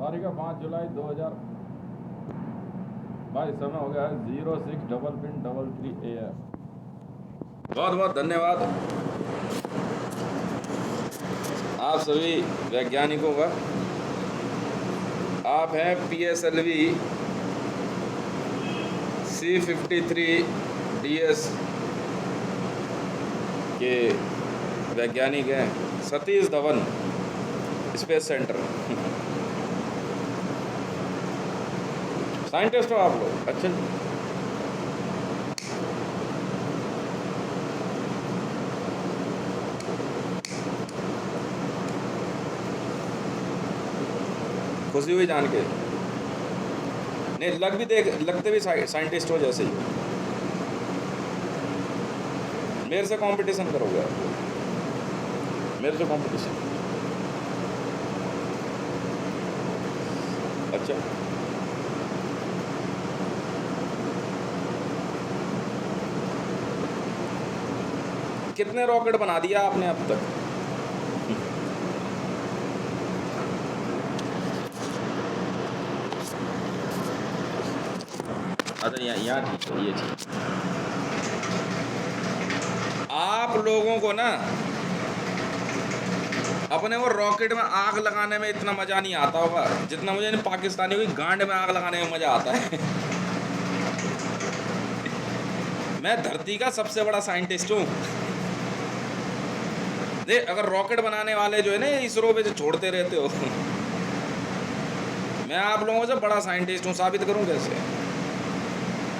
तारीख है 5 जुलाई 2022। समय हो गया है 06:33 AM। बहुत बहुत धन्यवाद आप सभी वैज्ञानिकों का। आप हैं PSLV C53DS के वैज्ञानिक हैं, Satish Dhawan space centre. Scientist हो आप लोग? अच्छा जी। खुशी हुई जान के। नहीं, लगते भी साइंटिस्ट हो जैसे ही। मेरे से कंपटीशन करोगे आप? मेरे से कंपटीशन? अच्छा, कितने रॉकेट बना दिया आपने अब तक? अच्छा, यहाँ ठीक है, ये ठीक। आप लोगों को ना अपने वो रॉकेट में आग लगाने में इतना मजा नहीं आता होगा जितना मुझे इन पाकिस्तानियों की गांड में आग लगाने में मजा आता है। मैं धरती का सबसे बड़ा साइंटिस्ट हूँ। देख, अगर रॉकेट बनाने वाले जो है ना इसरो पे जो छोड़ते रहते हो, मैं आप लोगों से बड़ा साइंटिस्ट हूँ। साबित करूँ कैसे?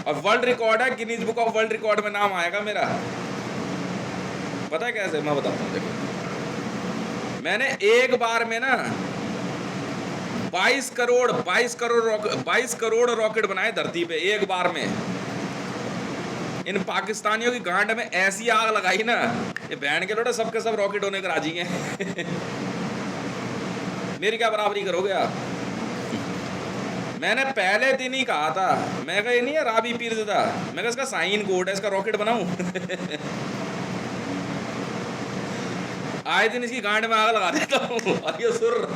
और वर्ल्ड रिकॉर्ड है, Guinness book of world record में नाम आएगा मेरा। पता है कैसे? मैं बताता हूँ। देखो, मैंने एक बार में ना 22 करोड़ रॉकेट बनाए धरती पे एक बार में। इन पाकिस्तानियों की गांड में ऐसी आग लगाई ना, ये बहन के लोटे सबके सब रॉकेट होने के राजी हैं। मेरी क्या बराबरी करोगे आप? मैंने पहले दिन ही कहा था, मैं कहा ये नहीं है राबी पीरज़दा, मैं कहा इसका साइन कोड है, इसका रॉकेट बनाऊं। आए दिन इसकी गांड में आग लगा देता हूँ। और ये सुर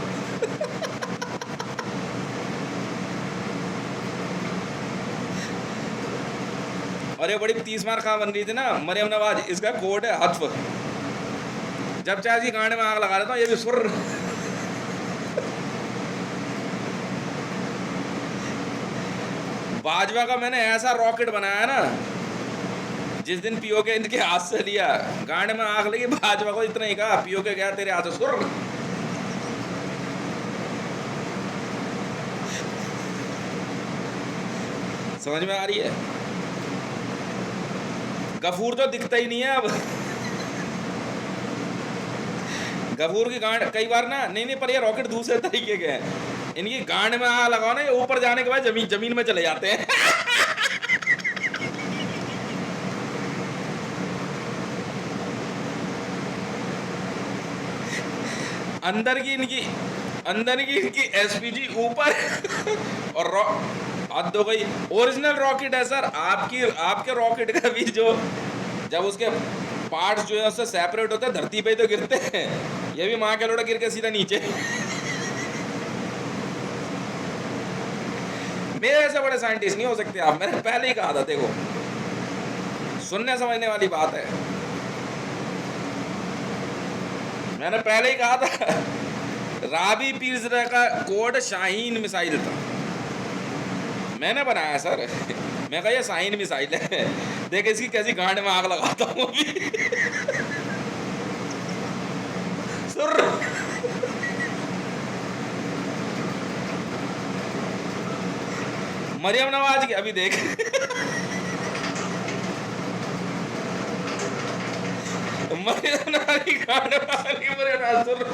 और ये बड़ी 30 मार खा बन रही थी ना मरियम नवाज, इसका कोड है हत्फ। जब चाहे इसकी गांड में आग लगा देता हूँ, ये भी सुर। बाजवा का मैंने ऐसा रॉकेट बनाया ना, जिस दिन पीओके इनके हाथ से लिया, गांड में आग लगी। बाजवा को इतना ही कहा, पीओके गया तेरे हाथ से सुर। समझ में आ रही है? गफूर तो दिखता ही नहीं है अब। गफूर की गांड कई बार ना, नहीं पर ये रॉकेट दूसरे तरीके के हैं। इनकी गांड में आग लगाओ ना, ये ऊपर जाने के बाद जमीन में चले जाते हैं। अंदर की इनकी एसपीजी ऊपर। और हद हो गई। ओरिजिनल रॉकेट है सर। आपके रॉकेट का भी जो, जब उसके पार्ट्स जो है उससे सेपरेट होते हैं, धरती पे ही तो गिरते हैं। ये भी माँ के लोटा गिर के सीधा नीचे। मेरे ऐसे बड़े साइंटिस्ट नहीं हो सकते आप। मैंने पहले ही कहा था। देखो, सुनने समझने वाली बात है। मैंने पहले ही कहा था, राबी पीरज़दा का कोड शाहीन मिसाइल था। मैंने बनाया सर। मैं कहा ये शाहीन मिसाइल है, देख इसकी कैसी गांड में आग लगाता हूँ अभी। सुर। मरियम नवाज की अभी देख। मरियम नवाज की गांड में आग लगी। सुर।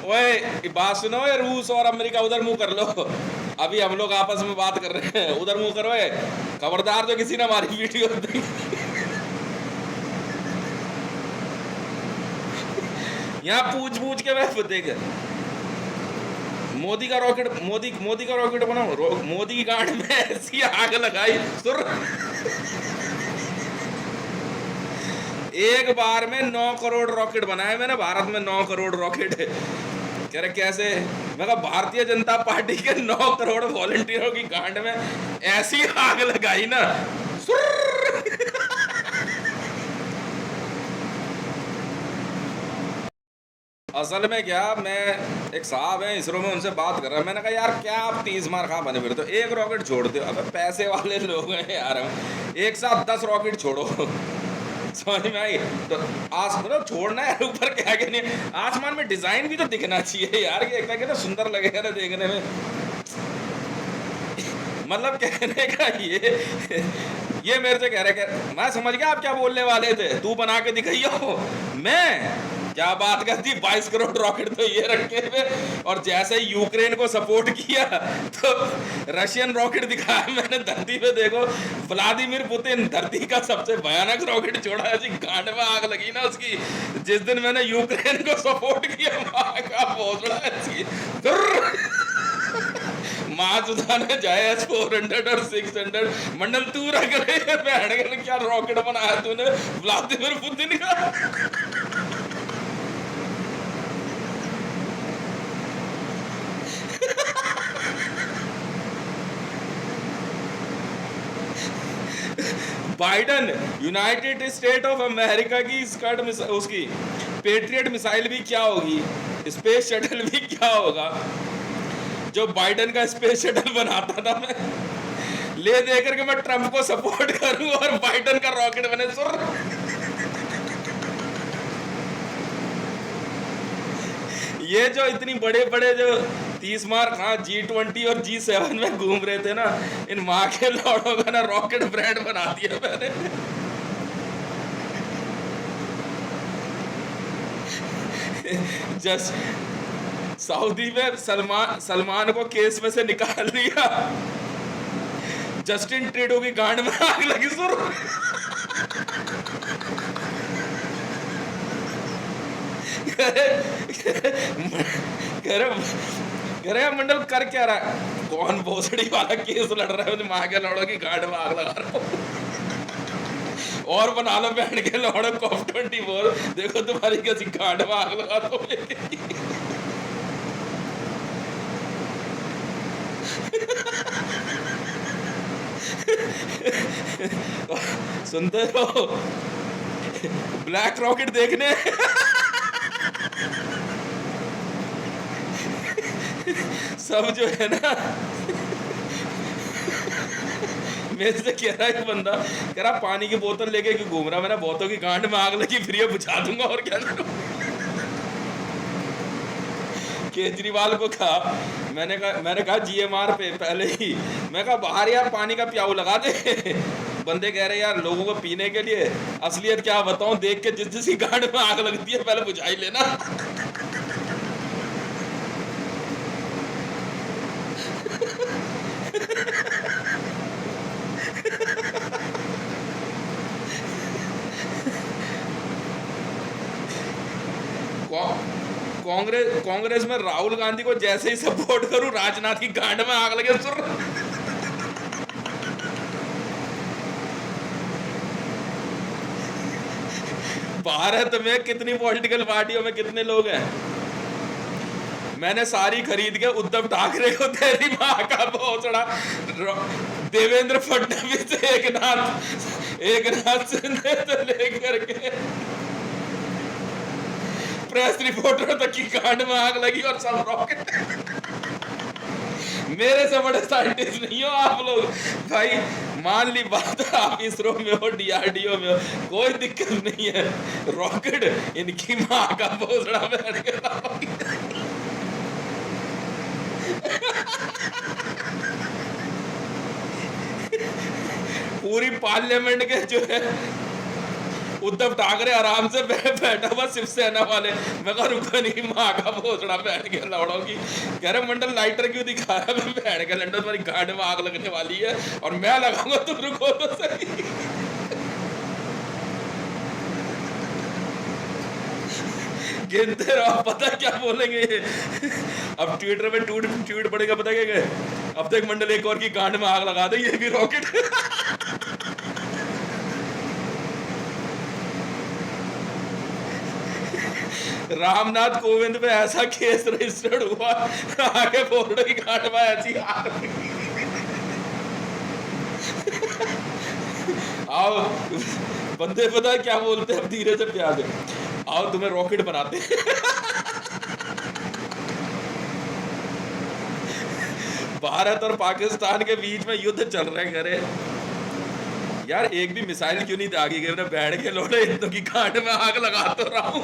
ओए बात सुनो, रूस और अमेरिका उधर मुंह कर लो। अभी हम लोग आपस में बात कर रहे हैं, उधर मुंह करो। खबरदार जो किसी ने हमारी वीडियो यहाँ पूछ के मैं देख, मोदी का रॉकेट बनाओ। मोदी की गांड में ऐसी आग लगाई। सुर। एक बार में 9 करोड़ रॉकेट बनाए मैंने भारत में, 9 करोड़ रॉकेट। कह रहे कैसे? मैं कहा भारतीय जनता पार्टी के 9 करोड़ वॉलंटियरों की गांड में ऐसी आग लगाई ना, असल में क्या, मैं एक साहब है इसरो में, उनसे बात कर रहा, मैंने कहा यार क्या आप 30 मार खा बने फिर, तो एक रॉकेट छोड़ दो। अब पैसे वाले लोग हैं यार हम, एक साथ 10 रॉकेट छोड़ो। समझ में आई? तो मतलब छोड़ना है ऊपर, क्या क्या नहीं, आसमान में डिजाइन भी तो दिखना चाहिए यार, कि एक ना सुंदर लगेगा ना देखने में। मतलब कहने का ये मेरे से कह रहे, मैं समझ गया आप क्या बोलने वाले थे, तू बना के दिखाइयो। मैं क्या बात करती, 22 करोड़ रॉकेट तो ये रखे हुए, और जैसे यूक्रेन को सपोर्ट किया तो रशियन रॉकेट दिखाया मैंने धरती पे, देखो व्लादिमीर पुतिन धरती का सबसे भयानक रॉकेट छोड़ा, ऐसी गांड में आग लगी ना उसकी। जिस दिन मैंने यूक्रेन को सपोर्ट किया, वहां का भोसड़ा ऐसी माँ ने जाए S-400 और 600 मंडल तू रख रहे, बहन क्या रॉकेट बनाया तूने व्लादिमीर पुतिन का। Biden United state of America की स्कर्ट उसकी पेट्रियट मिसाइल भी क्या होगी, स्पेस शटल भी क्या होगा। जो बाइडन का स्पेस शटल बनाता था, मैं ले दे करके मैं ट्रंप को सपोर्ट करूं और बाइडन का रॉकेट बने। सुर ये जो इतनी बड़े बड़े जो 30 मार्क G20 और G7 में घूम रहे थे ना, इन माँ के लौड़ों का ना रॉकेट ब्रांड बना दिया मैंने। जस्ट सऊदी में सलमान को केस में से निकाल लिया, जस्टिन ट्रूडो की गांड में आग लगी। सुर कह रहे मंडल कर क्या रहा है, कौन भोसड़ी वाला केस लड़ रहा है, माँ के लौड़ों की गांड में आग लगा रहा हूँ। और बना लो बहन के लौड़ो COP24, देखो तुम्हारी कैसी गांड में आग लगा दो। सुनते हो ब्लैक रॉकेट देखने सब जो है ना, मेरे से कह रहा है बंदा, कह रहा पानी की बोतल लेके क्यों घूम रहा, मैंने बहुतों की गांड में आग लगी, फिर ये बुझा दूंगा और क्या करूं। केजरीवाल को कहा, मैंने कहा GMR पे पहले ही, मैं कहा बाहर यार पानी का प्याऊ लगा दे। बंदे कह रहे यार लोगों को पीने के लिए, असलियत क्या बताऊं, देख के जिस जिस की गांड में आग लगती है पहले बुझाई लेना। कांग्रेस में राहुल गांधी को जैसे ही सपोर्ट करूं, राजनाथ की गांड में आग लगे। सुर भारत में कितनी पॉलिटिकल पार्टियों में कितने लोग हैं, मैंने सारी खरीद के उद्धव ठाकरे को दे दी, मां का भोसड़ा। देवेंद्र फडणवीस, एकनाथ शिंदे से लेकर के प्रेस रिपोर्टर तक की गांड में आग लगी, और सब रॉकेट। मेरे से बड़े साइंटिस्ट नहीं हो आप लोग भाई, मान ली बात, आप इसरो में हो, DRDO में हो, कोई दिक्कत नहीं है, रॉकेट इनकी माँ का भोसड़ा बैठ गया। पूरी पार्लियामेंट के जो है उद्धव ठाकरे आराम से बैठा हुआ शिवसेना वाले, मैं कहा रुको नहीं, माँ का भोसड़ा बैठ के लौड़ों की। कह रहे मंडल लाइटर क्यों दिखा रहा है, मैं बैठ के लंडन तुम्हारी गांड में आग लगने वाली है और मैं लगाऊंगा, तुम रुको तो सही। गिनते रहो, पता क्या बोलेंगे अब ट्विटर में ट्वीट पड़ेगा, पता क्या गए, अब तक मंडल एक और की गांड में आग लगा दे, ये भी रॉकेट। रामनाथ कोविंद पे ऐसा केस रजिस्टर्ड हुआ, आगे फोटो की गांठ में ऐसी आग लगी। आओ बंदे पता है क्या बोलते हैं, अब धीरे से प्यार से, आओ तुम्हें रॉकेट बनाते हैं। भारत और पाकिस्तान के बीच में युद्ध चल रहे करे यार, एक भी मिसाइल क्यों नहीं दागी गई? मैं बैठ के लौटे इतनों की गांठ में आग लगा तो रहा हूं।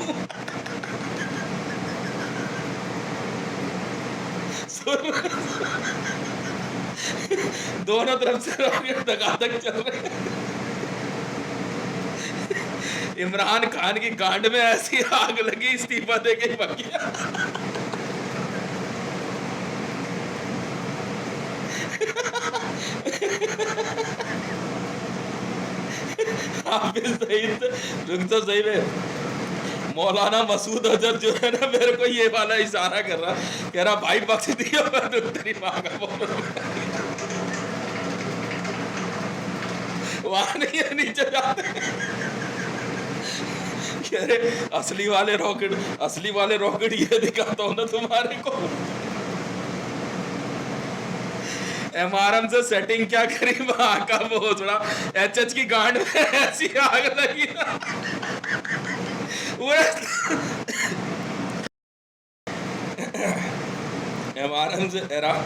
दोनों तरफ से रॉकेट धकाधक चल रहे हैं। इमरान खान की गांड में ऐसी आग लगी, इस्तीफा दे के भाग गया। हाफिज सईद रुक तो सही में, मौलाना मसूद अजहर जो है ना, मेरे को ये वाला इशारा कर रहा, कह रहा भाई बख्श दिया, मैं तो तेरी माँ का बोल वहां नहीं है, नीचे जाते कह रहे असली वाले रॉकेट ये दिखाता हूं ना तुम्हारे को। एमआरएम से सेटिंग क्या करी, वहां का बोझड़ा एचएच की गांड में ऐसी आग लगी।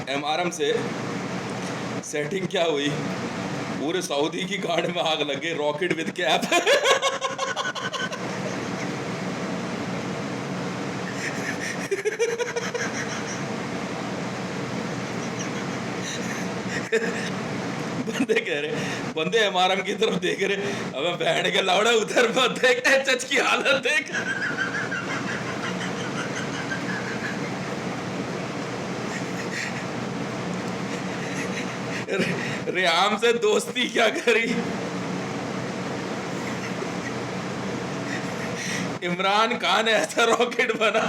एमआरएम से सेटिंग क्या हुई, पूरे सऊदी की गांड में आग लग गई, रॉकेट विद कैप। बंदे कह रहे, बंदे एमआरएम की तरफ देख रहे, अब बहन के लौड़ा उधर मत देख, एचएच की हालत देख। रियाम से दोस्ती क्या करी, इमरान खान ऐसा रॉकेट बना।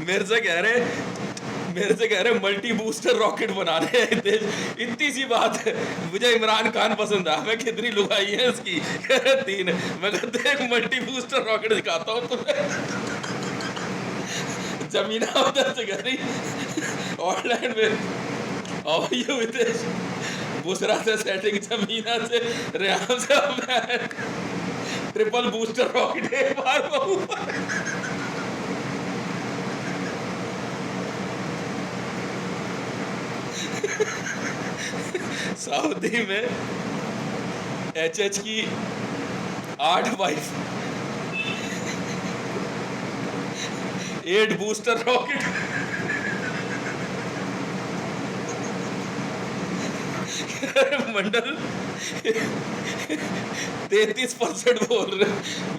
मेरे से कह रहे मल्टी बूस्टर रॉकेट बना रहे हैं देश। इतनी सी बात है, मुझे इमरान खान पसंद है, मैं कितनी लुगाई है इसकी, 3। मैं कहते एक मल्टी बूस्टर रॉकेट दिखाता हूँ तुम्हें। जमीना उधर से कह रही ऑनलाइन में, और ये विदेश बुसरा से सेटिंग, जमीना से रियाम से ट्रिपल बूस्टर रॉकेट एक बार सऊदी में एचएच की 8 वाइफ, 8 बूस्टर रॉकेट। मंडल 33% बोल रहे,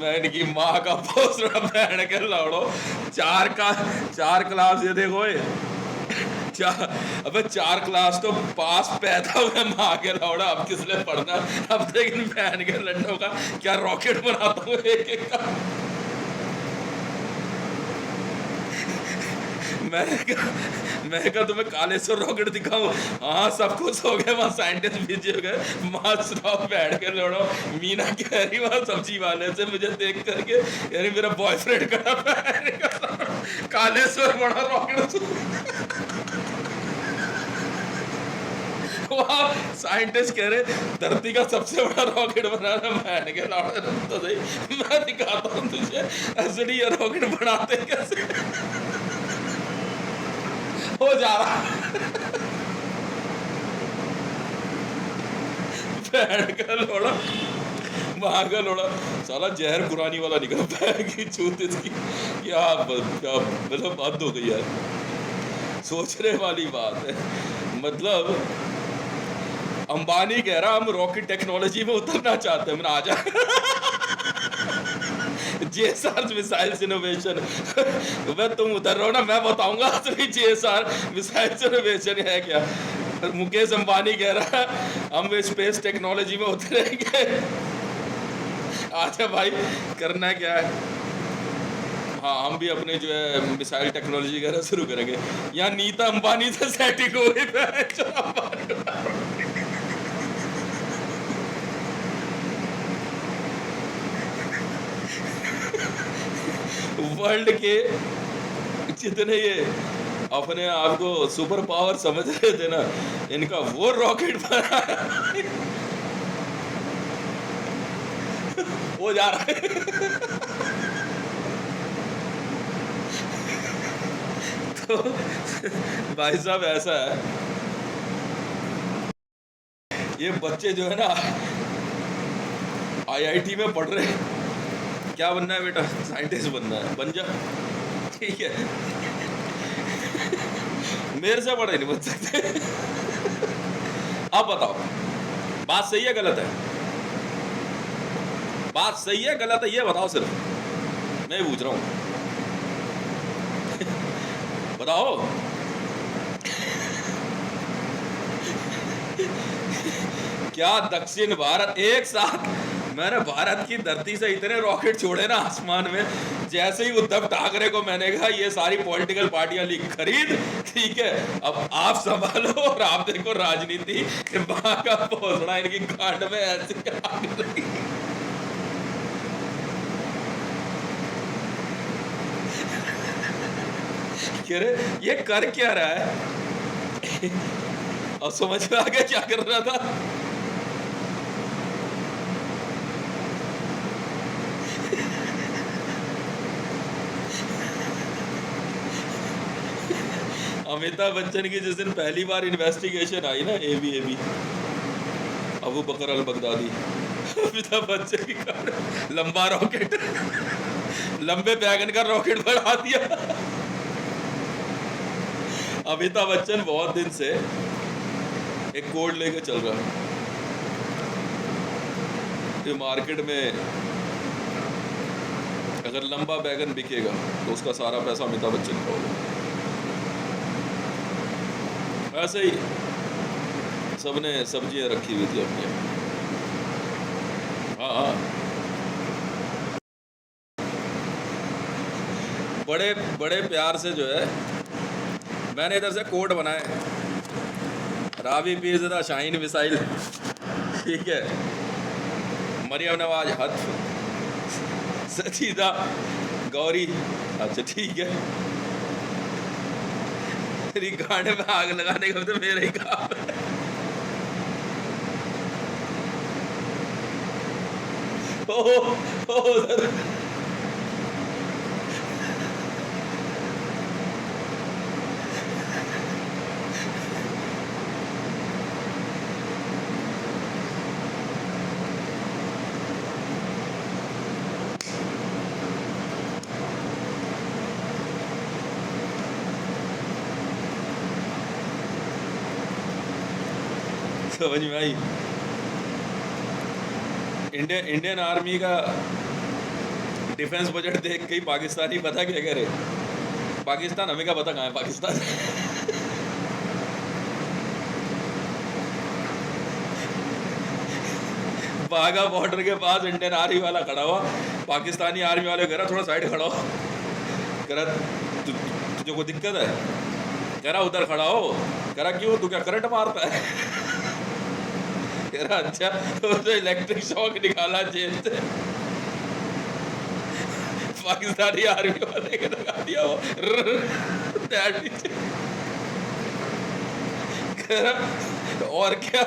मैं इनकी माँ का पोस रहा, बहन के लौड़ो। 4 क्लास ये देखो, अबे 4 क्लास तो पास पैदा हुआ माँ के लौड़ा, अब किसने पढ़ना। अब देख इन बहन के लड्डों का क्या रॉकेट बनाता हूँ एक एक का। मैं कहा तुम्हें कालेश्वर रॉकेट दिखाऊं, हाँ सब कुछ हो गया, वहाँ साइंटिस्ट बिजी हो गए, माँ सुनाओ बैठ के लड़ो। मीना कह रही वहाँ सब्जी वाले से मुझे देख करके, यानी मेरा बॉयफ्रेंड का कालेश्वर बड़ा रॉकेट। वहाँ साइंटिस्ट कह रहे धरती का सबसे बड़ा रॉकेट बनाना, मैं के लौड़े तो सही, मैं दिखाता हूँ तुझे असली ये रॉकेट बनाते कैसे। हो जा रहा बैठ का लोड़ा, वहां का लोड़ा साला जहर कुरानी वाला निकलता है कि छूत इसकी क्या मतलब बात हो गई यार, सोचने वाली बात है। मतलब अंबानी कह रहा हम रॉकेट टेक्नोलॉजी में उतरना चाहते हैं, आ जा। जेएसआर मिसाइल्स इनोवेशन, मैं तुम उतर रहो ना, मैं बताऊंगा असली जेएसआर मिसाइल्स इनोवेशन है क्या। मुकेश अंबानी कह रहा है हम स्पेस टेक्नोलॉजी में उतरेंगे। आजा भाई, करना क्या है। हाँ, हम भी अपने जो है मिसाइल टेक्नोलॉजी वगैरह शुरू करेंगे। यहाँ नीता अंबानी से सेटिंग हो गई जो वर्ल्ड के जितने ये अपने आप को सुपर पावर समझ रहे थे ना, इनका वो रॉकेट बना वो जा रहा है। तो भाई साहब ऐसा है, ये बच्चे जो है ना आईआईटी में पढ़ रहे हैं, क्या बनना है बेटा? साइंटिस्ट बनना है, बन जा, ठीक है। मेरे से बड़े नहीं बन सकते। अब बताओ, बात सही है गलत है? बात सही है गलत है, ये बताओ सिर्फ, मैं पूछ रहा हूं, बताओ। क्या दक्षिण भारत एक साथ, मैंने भारत की धरती से इतने रॉकेट छोड़े ना आसमान में, जैसे ही उद्धव ठाकरे को मैंने कहा ये सारी पॉलिटिकल पार्टियां ली खरीद, ठीक है, अब आप संभालो और आप देखो राजनीति का पहुंचना इनकी गांड में ऐसे आग लगी। ये कर क्या रहा है? और समझ में आ गया क्या कर रहा था? अमिताभ बच्चन की जिस दिन पहली बार इन्वेस्टिगेशन आई ना, एबी अबू बकर अल बगदादी, अमिताभ बच्चन की लंबा रॉकेट, लंबे बैगन का रॉकेट बढ़ा दिया। अमिताभ बच्चन बहुत दिन से एक कोड लेके चल रहा है कि मार्केट में अगर लंबा बैगन बिकेगा तो उसका सारा पैसा अमिताभ बच्चन का होगा। ऐसे ही सबने सब्जियां रखी हुई थी अपनी। हाँ, बड़े बड़े प्यार से जो है मैंने इधर से कोड बनाए, रावी पीरज़दा शाहीन मिसाइल, ठीक है, मरियम नवाज हथ, सजीदा गौरी, अच्छा ठीक है, तेरी गाने में आग लगाने का तो मेरा ही काम है। ओ समझ में आई? इंडियन आर्मी का डिफेंस बजट देख के ही पाकिस्तानी पता क्या कह रहे? पाकिस्तान हमें क्या पता कहाँ है पाकिस्तान। वाघा बॉर्डर के पास इंडियन आर्मी वाला खड़ा हुआ, पाकिस्तानी आर्मी वाले कह रहा थोड़ा साइड खड़ा हो, कह रहा तुझे कोई दिक्कत है? कह रहा उधर खड़ा हो। कह रहा क्यों, तू क्या करंट मारता है? कह रहा अच्छा, तो इलेक्ट्रिक शॉक निकाला जेल से, पाकिस्तानी आर्मी वाले के लगा दिया वो। कह रहा और क्या